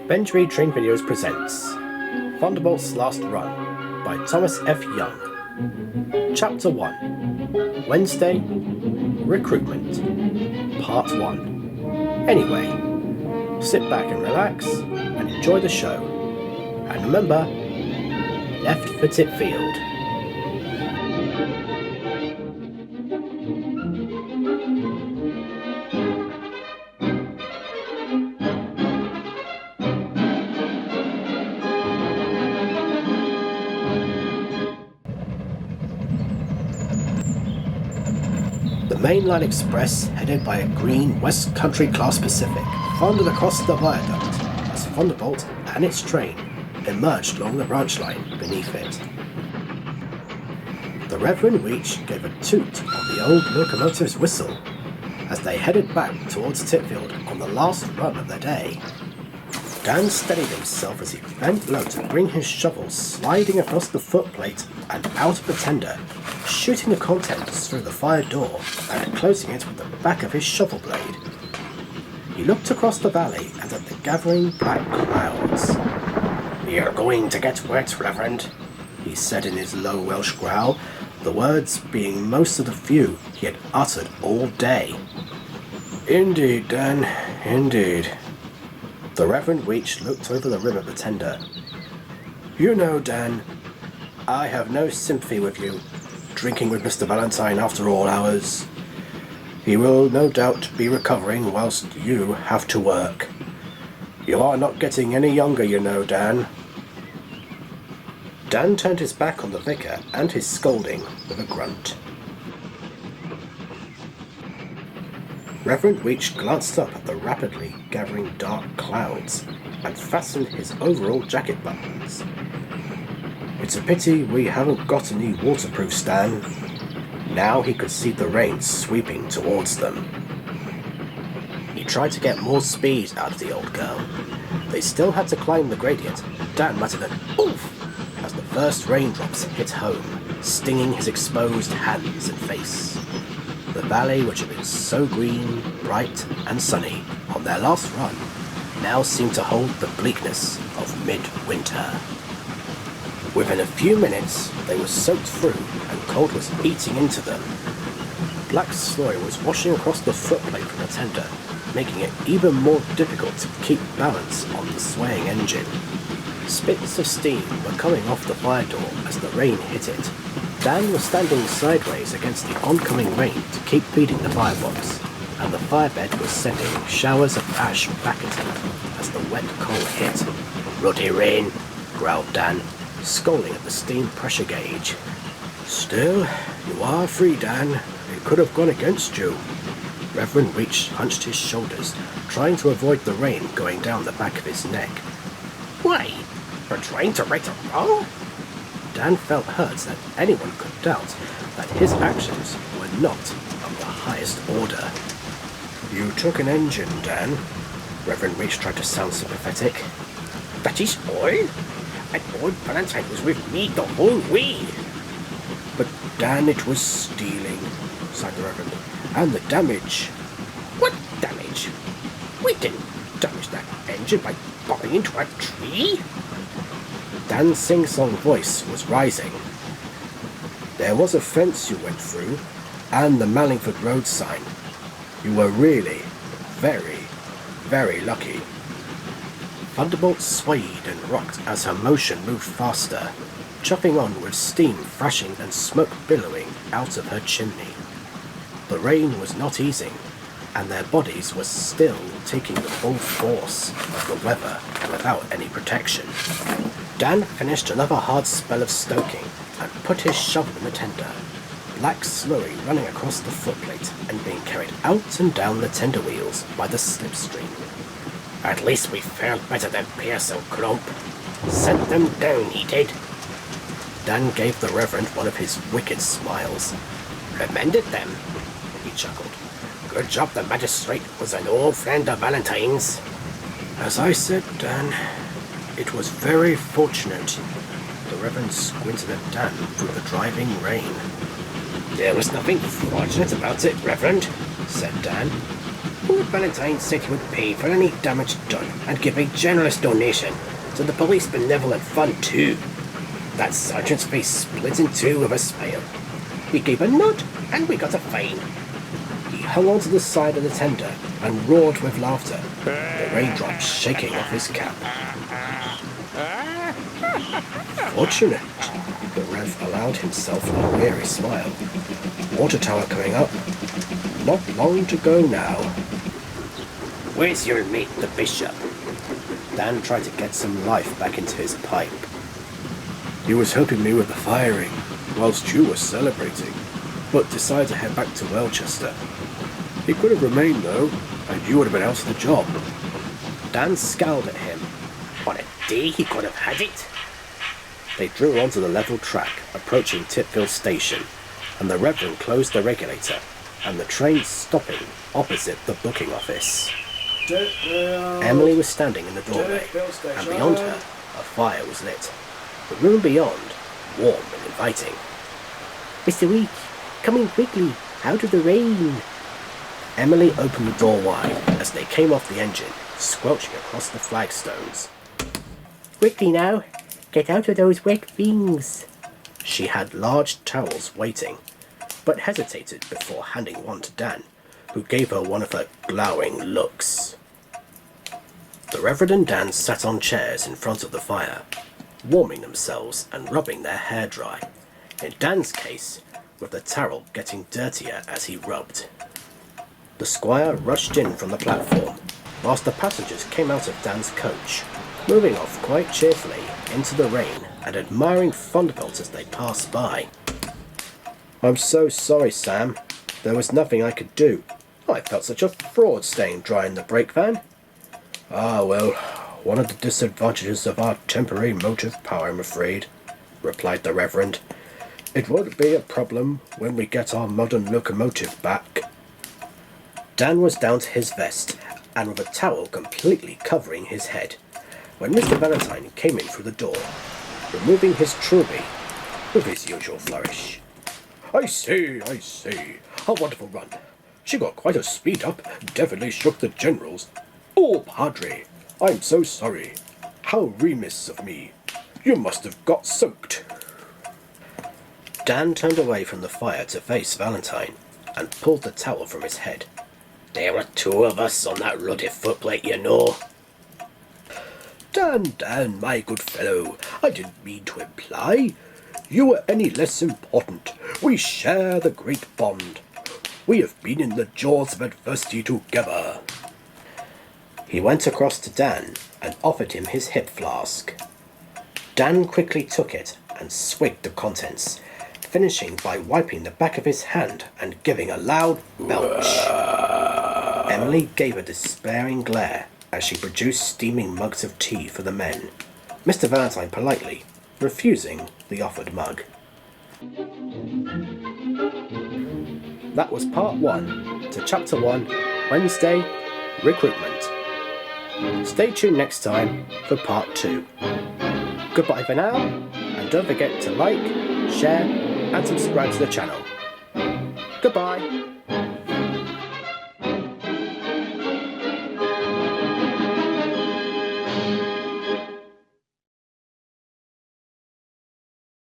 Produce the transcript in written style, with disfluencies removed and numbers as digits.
Benjury Train Videos presents Thunderbolt's Last Run by Thomas F. Young. Chapter 1 Wednesday Recruitment Part 1. Anyway, sit back and relax and enjoy the show. And remember, left for Titfield. The mainline express, headed by a green West Country Class Pacific, thundered across the viaduct as Thunderbolt and its train emerged along the branch line beneath it. The Reverend Weech gave a toot on the old locomotive's whistle as they headed back towards Titfield on the last run of the day. Dan steadied himself as he bent low to bring his shovel sliding across the footplate and out of the tender, shooting the contents through the fire door and closing it with the back of his shovel blade. He looked across the valley and at the gathering black clouds. "You're going to get wet, Reverend," he said in his low Welsh growl, the words being most of the few he had uttered all day. "Indeed, Dan, indeed." The Reverend Weech looked over the rim of the tender. "You know, Dan, I have no sympathy with you, drinking with Mr Valentine after all hours. He will no doubt be recovering whilst you have to work. You are not getting any younger, you know, Dan." Dan turned his back on the vicar and his scolding with a grunt. Reverend Weech glanced up at the rapidly gathering dark clouds and fastened his overall jacket buttons. "It's a pity we haven't got any waterproof, Stan." Now he could see the rain sweeping towards them. He tried to get more speed out of the old girl. They still had to climb the gradient. Dan muttered an "oof" as the first raindrops hit home, stinging his exposed hands and face. The valley, which had been so green, bright and sunny on their last run, now seemed to hold the bleakness of midwinter. Within a few minutes, they were soaked through and cold was eating into them. Black slurry was washing across the footplate from the tender, making it even more difficult to keep balance on the swaying engine. Spits of steam were coming off the fire door as the rain hit it. Dan was standing sideways against the oncoming rain to keep feeding the firebox, and the firebed was sending showers of ash back at him as the wet coal hit. "Ruddy rain," growled Dan, scolding at the steam pressure gauge. "Still, you are free, Dan. It could have gone against you." Reverend Weech hunched his shoulders, trying to avoid the rain going down the back of his neck. "Why? For trying to right a wrong?" Dan felt hurt that anyone could doubt that his actions were not of the highest order. "You took an engine, Dan." Reverend Weech tried to sound sympathetic. "That is all? And old Valentine was with me the whole way." "But Dan, it was stealing," sighed the Reverend. "And the damage." "What damage? We didn't damage that engine by bobbing into a tree." Dan's sing-song voice was rising. "There was a fence you went through, and the Mallingford Road sign. You were really very, very lucky." Thunderbolt swayed and rocked as her motion moved faster, chuffing on with steam thrashing and smoke billowing out of her chimney. The rain was not easing, and their bodies were still taking the full force of the weather without any protection. Dan finished another hard spell of stoking and put his shovel in the tender, black slurry running across the footplate and being carried out and down the tender wheels by the slipstream. "At least we fared better than Pierce O'Clump. Sent them down, he did." Dan gave the Reverend one of his wicked smiles. "Remended them," he chuckled. "Good job the magistrate was an old friend of Valentine's." "As I said, Dan, it was very fortunate." The Reverend squinted at Dan through the driving rain. "There was nothing fortunate about it, Reverend," said Dan. Poor Valentine said he would pay for any damage done and give a generous donation to the police benevolent fund too. That sergeant's face split in two with a smile. He gave a nod and we got a fine. He hung onto the side of the tender and roared with laughter, the raindrops shaking off his cap. Fortunate, the Rev allowed himself a weary smile. Water tower coming up. Not long to go now. Where's your mate, the bishop? Dan tried to get some life back into his pipe. He was helping me with the firing, whilst you were celebrating, but decided to head back to Welchester. He could have remained though, and you would have been out of the job. Dan scowled at him. On a day he could have had it. They drew onto the level track, approaching Titfield station, and the Reverend closed the regulator, and the train stopping opposite the booking office. Emily was standing in the doorway, and beyond her, a fire was lit. The room beyond, warm and inviting. Mr. Week, come in quickly, out of the rain. Emily opened the door wide as they came off the engine, squelching across the flagstones. Quickly now, get out of those wet things. She had large towels waiting, but hesitated before handing one to Dan, who gave her one of her glowering looks. The Reverend and Dan sat on chairs in front of the fire, warming themselves and rubbing their hair dry, in Dan's case, with the towel getting dirtier as he rubbed. The squire rushed in from the platform, whilst the passengers came out of Dan's coach, moving off quite cheerfully into the rain and admiring Thunderbolt as they passed by. I'm so sorry, Sam. There was nothing I could do. I felt such a fraud staying dry in the brake van. Ah, well, one of the disadvantages of our temporary motive power, I'm afraid, replied the Reverend. It won't be a problem when we get our modern locomotive back. Dan was down to his vest, and with a towel completely covering his head, when Mr. Valentine came in through the door, removing his trilby with his usual flourish. I say, a wonderful run. She got quite a speed up, definitely shook the generals. Oh, Padre, I'm so sorry. How remiss of me. You must have got soaked. Dan turned away from the fire to face Valentine and pulled the towel from his head. There were two of us on that ruddy footplate, you know. Dan, my good fellow, I didn't mean to imply you were any less important. We share the great bond. We have been in the jaws of adversity together. He went across to Dan and offered him his hip flask. Dan quickly took it and swigged the contents, finishing by wiping the back of his hand and giving a loud belch. Emily gave a despairing glare as she produced steaming mugs of tea for the men, Mr. Valentine politely refusing the offered mug. That was part 1 to chapter 1, Wednesday, Recruitment. Stay tuned next time for part 2. Goodbye for now, and don't forget to like, share, and subscribe to the channel. Goodbye.